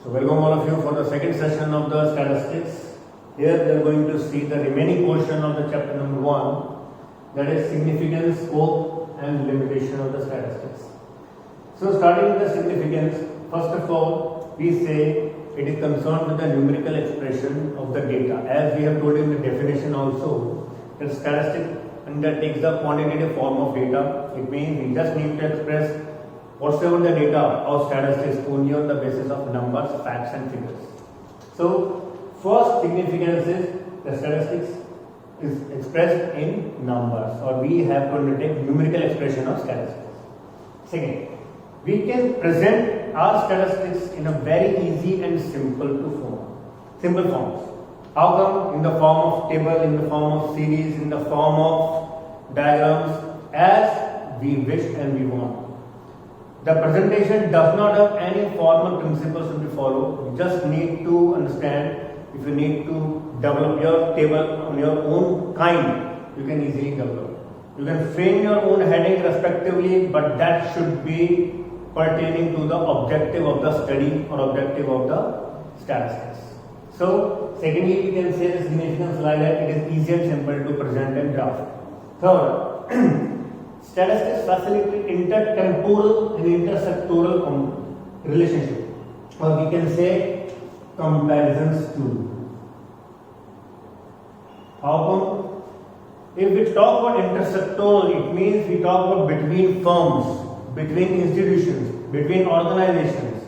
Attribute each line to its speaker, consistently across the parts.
Speaker 1: So welcome all of you for the second session of the statistics. Here we are going to see the remaining portion of the chapter number 1, that is significance, scope and limitation of the statistics. So starting with the significance, first of all we say it is concerned with the numerical expression of the data. As we have told in the definition also, that statistic undertakes the quantitative form of data. It means we just need to express whatsoever the data of statistics only on the basis of numbers, facts and figures. So first significance is the statistics is expressed in numbers, or we have to undertake numerical expression of statistics. Second, we can present our statistics in a very easy and simple forms. How come? In the form of table, in the form of series, in the form of diagrams, as we wish and we want. The presentation does not have any formal principles to be followed. You just need to understand. If you need to develop your table on your own kind, you can easily develop. You can frame your own heading respectively, but that should be pertaining to the objective of the study or objective of the statistics. So, secondly, we can say the significance like that it is easy and simple to present and draft. Third, statistics facilitate intertemporal and intersectoral relationship, or we can say comparisons too. How come? If we talk about intersectoral, it means we talk about between firms, between institutions, between organizations.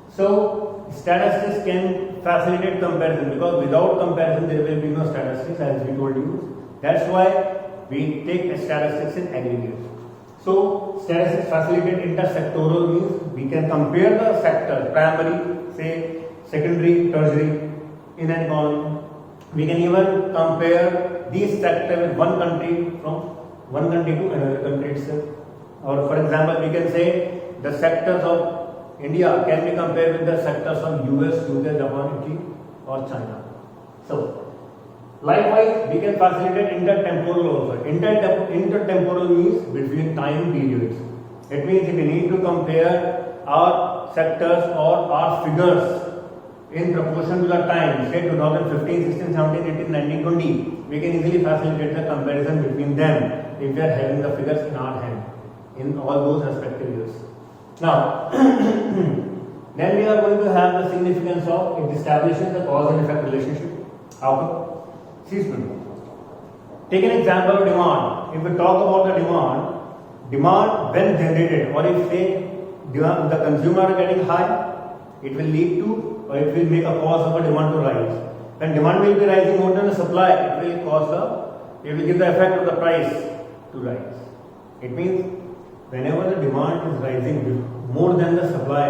Speaker 1: So statistics can facilitate comparison, because without comparison there will be no statistics, as we told you. That's why we take statistics in aggregate. So statistics facilitate intersectoral means we can compare the sectors, primary, say secondary, tertiary in an economy. We can even compare these sectors with one country from one country to another country itself. Or for example, we can say the sectors of India can be compared with the sectors of US, UK, Japan, Italy or China. So likewise, we can facilitate intertemporal also. Intertemporal means between time periods. It means if we need to compare our sectors or our figures in proportion to the time, say 2015, 16, 17, 18, 19, 20, we can easily facilitate the comparison between them if we are having the figures in our hand in all those respective years. Now, then we are going to have the significance of it establishes the cause and effect relationship. How come? Take an example of demand. If we talk about the demand when generated, or if say the consumer are getting high, it will lead to, or it will make a cause of a demand to rise. When demand will be rising more than the supply, it will give the effect of the price to rise. It means whenever the demand is rising more than the supply,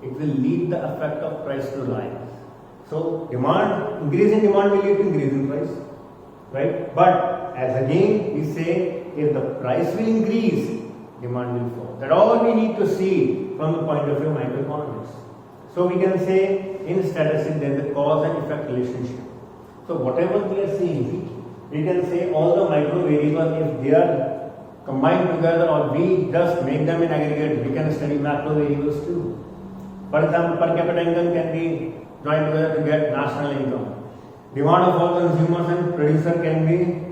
Speaker 1: it will lead the effect of price to rise. So increase in demand will lead to increase in price, right? But as again we say, if the price will increase, demand will fall. That all we need to see from the point of view of microeconomics. So we can say in statistics there is a cause and effect relationship. So whatever we are seeing, we can say all the micro variables, if they are combined together or we just make them in aggregate, we can study macro variables too. For example, per capita income can be join together to get national income. Demand of all consumers and producer can be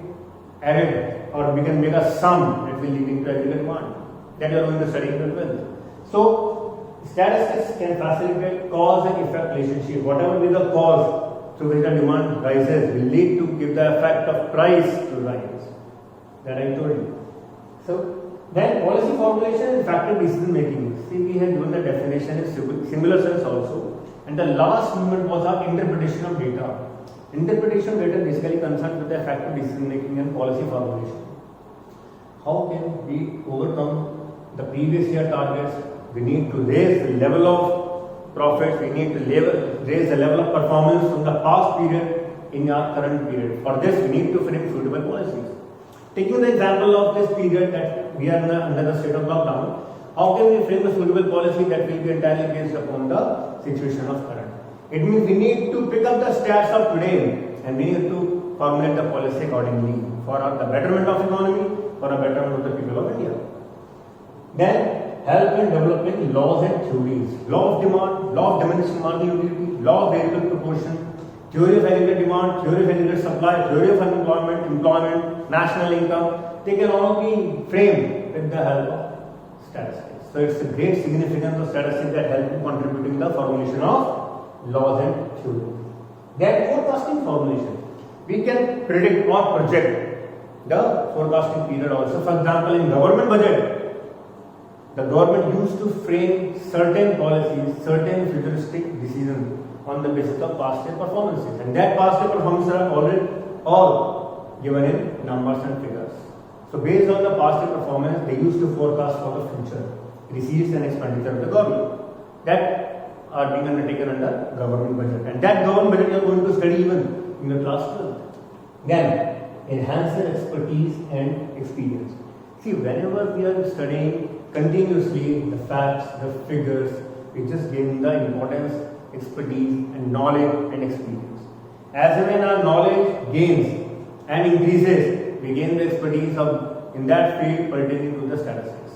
Speaker 1: added, or we can make a sum that will lead into aggregate demand. That we are going to study in 12th. So statistics can facilitate cause and effect relationship. Whatever be the cause through which the demand rises will lead to give the effect of price to rise. That I told you. So then policy formulation and factor decision making. See, we have given the definition in similar sense also. And the last movement was our interpretation of data. Interpretation of data basically concerned with the effective decision making and policy formulation. How can we overcome the previous year targets? We need to raise the level of profits, we need to raise the level of performance from the past period in our current period. For this, we need to frame suitable policies. Taking the example of this period that we are under the state of lockdown, how can we frame a suitable policy that will be entirely based upon the situation of current? It means we need to pick up the stats of today and we need to formulate the policy accordingly for the betterment of economy, for the betterment of the people of India. Then help in developing laws and theories. Law of demand, law of diminishing marginal utility, law of variable proportion, theory of aggregate demand, theory of aggregate supply, theory of employment, national income. They can all be framed with the help of statistics. So it's a great significance of statistics that help in contributing the formulation of laws and theories. Then forecasting formulation. We can predict or project the forecasting period also. For example, in government budget, the government used to frame certain policies, certain futuristic decisions on the basis of past year performances, and that past year performances are already all given in numbers and figures. So based on the past year performance, they used to forecast for the future receipts and expenditure of the government that are being undertaken under government budget, and that government budget you are going to study even in the class 12. Then enhance your expertise and experience. See, whenever we are studying continuously the facts, the figures, we just gain the importance, expertise and knowledge and experience. As and when our knowledge gains and increases, we gain the expertise of in that field pertaining to the statistics.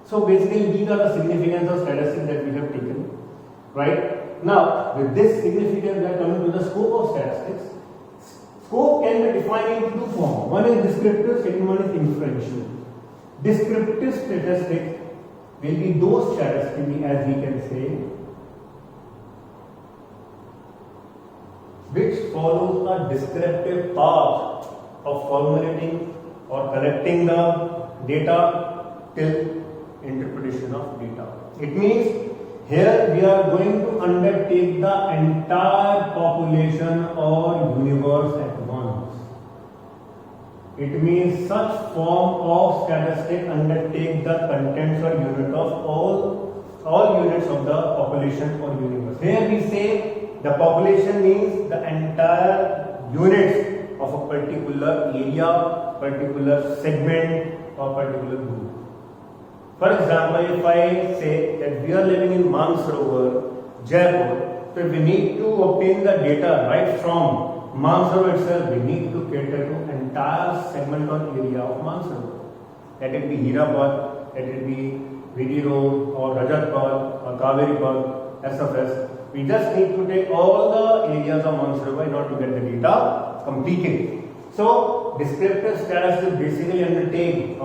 Speaker 1: So basically these are the significance of statistics that we have taken. Right? Now with this significance we are coming to the scope of statistics. Scope can be defined into two forms. One is descriptive, second one is inferential. Descriptive statistics will be those statistics, as we can say, which follows a descriptive path of formulating or collecting the data till interpretation of data. It means here we are going to undertake the entire population or universe at once. It means such form of statistic undertake the contents or unit of all units of the population or universe. Here we say the population means the entire units of a particular area, particular segment or particular group. For example, if I say that we are living in Mansarovar, Jaipur, so we need to obtain the data right from Mansarovar itself, we need to cater to entire segment or area of Mansarovar. Let it be Hirapad, let it be VD Road or Rajatpad or Kaveripad, SFS. We just need to take all the areas of Mansarovar in order to get the data completed. So, descriptive statistics basically undertake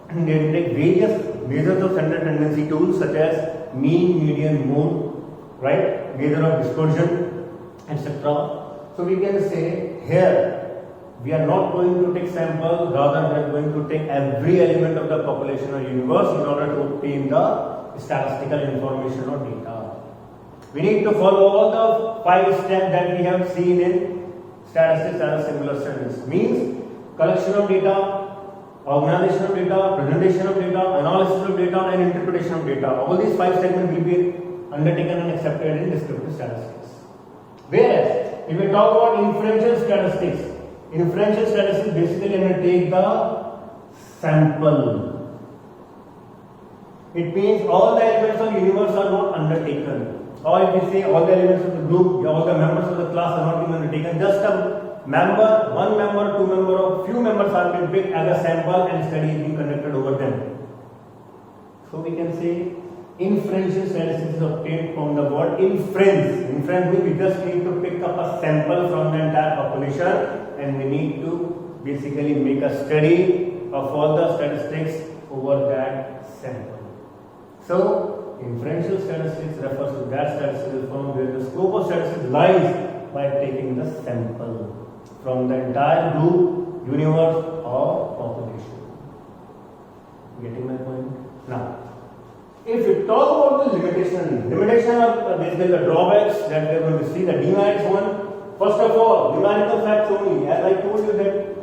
Speaker 1: various measures of central tendency tools such as mean, median, mode, right, measure of dispersion, etc. So we can say here we are not going to take samples, rather we are going to take every element of the population or universe in order to obtain the statistical information or data. We need to follow all the 5 steps that we have seen in statistics as similar studies. Means collection of data, organization of data, presentation of data, analysis of data and interpretation of data. All these 5 segments will be undertaken and accepted in descriptive statistics. Whereas, if we talk about inferential statistics basically undertake the sample. It means all the elements of the universe are not undertaken. Or if we say all the elements of the group, all the members of the class are not even undertaken, just a member, one member, two member, or few members are being picked as a sample and study is being conducted over them. So we can say inferential statistics is obtained from the word inference. Inference means we just need to pick up a sample from the entire population and we need to basically make a study of all the statistics over that sample. So inferential statistics refers to that statistical form where the scope of statistics lies by taking the sample from the entire group, universe or population. Getting my point? Now, if we talk about the limitation are basically the drawbacks that we are going to see. The demerits one. First of all, numerical facts only. As I told you that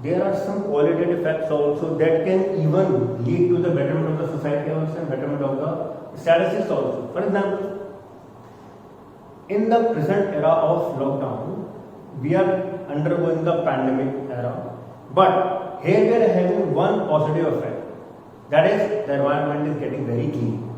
Speaker 1: there are some qualitative facts also that can even lead to the betterment of the society also and betterment of the statistics also. For example, in the present era of lockdown, we are undergoing the pandemic era, but here we are having one positive effect. That is, the environment is getting very clean.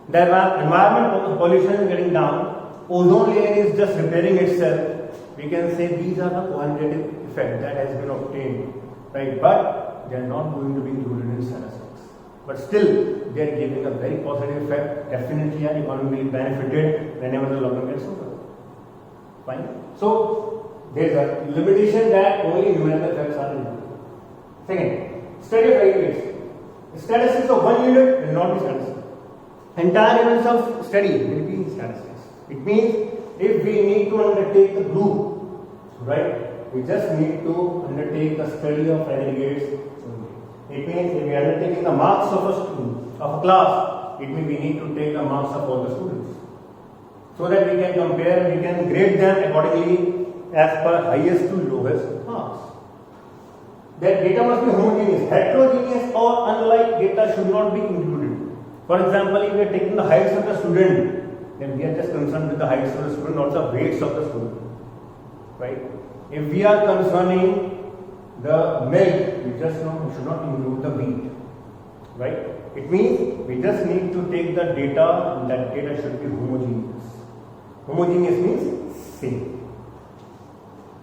Speaker 1: The environment pollution is getting down, ozone layer is just repairing itself. We can say these are the quantitative effect that has been obtained, right? But they are not going to be included in statistics. but still they are giving a very positive effect. Definitely our economy will be benefited whenever the lockdown gets over. Fine. So there is a limitation that only numerical effects are involved. Second, study of aggregates. Statistics of one unit will not be statistics. Entire units of study will be statistics. It means if we need to undertake a group, right, we just need to undertake a study of aggregates only. It means if we are undertaking the marks of a student, of a class, it means we need to take the marks of all the students. So that we can compare, we can grade them accordingly as per highest to lowest marks. That data must be homogeneous. Heterogeneous or unlike data should not be included. For example, if we are taking the heights of the student, then we are just concerned with the heights of the student, not the weights of the student. Right? If we are concerning the milk, we just know we should not include the wheat. Right? It means we just need to take the data, and that data should be homogeneous. Homogeneous means same.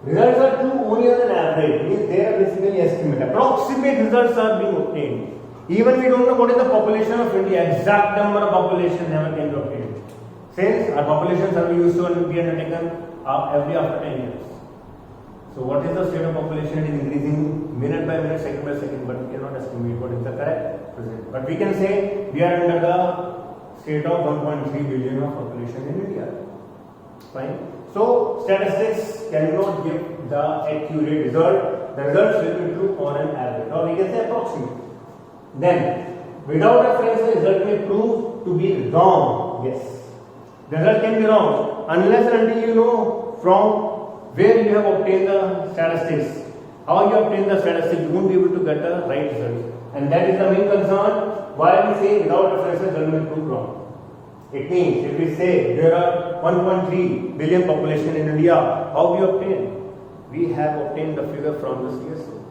Speaker 1: Results are true only on an average, means they are basically estimate. Approximate results are being obtained. Even we don't know what is the population of India, exact number of population never can be obtained. Since our population survey used to be undertaken every after 10 years. So what is the state of population? It is increasing minute by minute, second by second, but we cannot estimate what is the correct present. But we can say we are under the state of 1.3 billion of population in India. Fine. So statistics cannot give the accurate result. The results will be true on an average, or we can say approximate. Then, without reference, the result may prove to be wrong. Yes, the result can be wrong unless and until you know from where you have obtained the statistics. How you obtain the statistics, you won't be able to get the right result, and that is the main concern. Why we say without reference, the result may prove wrong. It means if we say there are 1.3 billion population in India, how we obtain? We have obtained the figure from the CSO,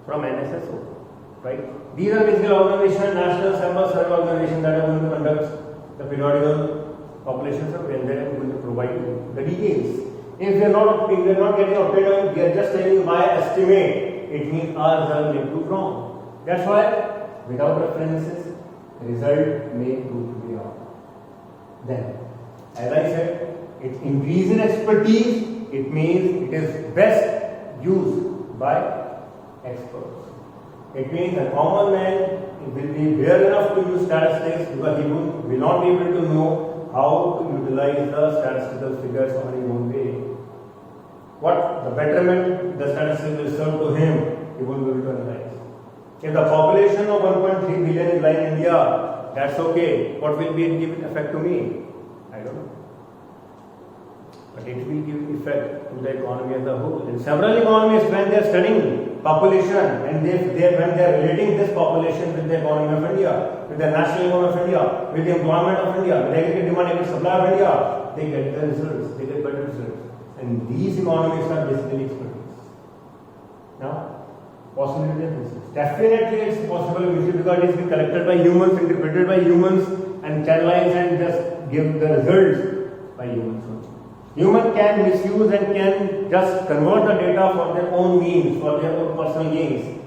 Speaker 1: from NSSO, right? These are basically organizations, National Sample Survey Organization, that are going to conduct the periodical population survey, and they are going to provide you the details. If we are not getting obtained, we are just telling you by estimate, it means our result may prove wrong. That's why without references, the result may prove to be wrong. Then, as I said, it increases expertise. It means it is best used by experts. It means a common man will be aware enough to use statistics because he will not be able to know how to utilize the statistical figures on his own way. What the betterment the statistics will serve to him, he won't be able to analyze. If the population of 1.3 billion is like India, that's okay. What will be the effect to me? I don't know. But it will give effect to the economy as a whole. In several economies, when they are studying population and when they are relating this population with the economy of India, with the national income of India, with the employment of India, with the aggregate demand and supply of India, they get the results. They get better results. And these economies are basically expertise. Now, possibility of misuse. Definitely it's possible to misuse because it is being collected by humans, interpreted by humans, and channelized and just give the results by humans. Human can misuse and can just convert the data for their own means, for their own personal gains.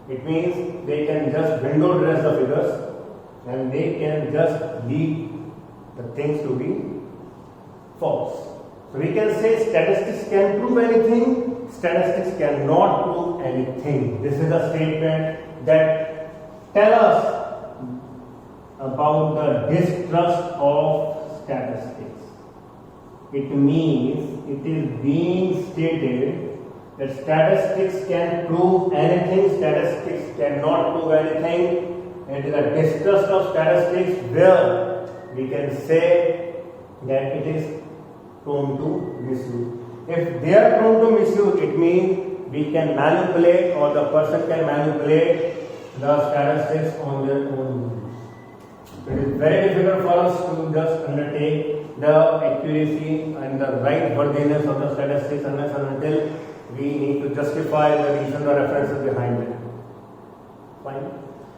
Speaker 1: It means they can just window dress the figures and they can just lead the things to be false. So we can say statistics can prove anything, statistics cannot prove anything. This is a statement that tells us about the distrust of statistics. It means it is being stated that statistics can prove anything, statistics cannot prove anything. And it is a distrust of statistics where we can say that it is prone to misuse. If they are prone to misuse, it means we can manipulate or the person can manipulate the statistics on their own use. It is very difficult for us to just undertake the accuracy and the right worthiness of the statistics unless and until we need to justify the reasons or references behind it. Fine.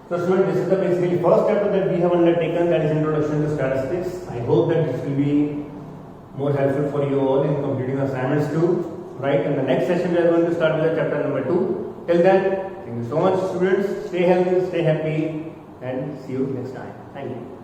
Speaker 1: So students, this is the basically first chapter that we have undertaken, that is introduction to statistics. I hope that this will be more helpful for you all in completing assignments too. Right, and the next session we are going to start with the chapter number 2. Till then, thank you so much students. Stay healthy, stay happy. and see you next time. Thank you.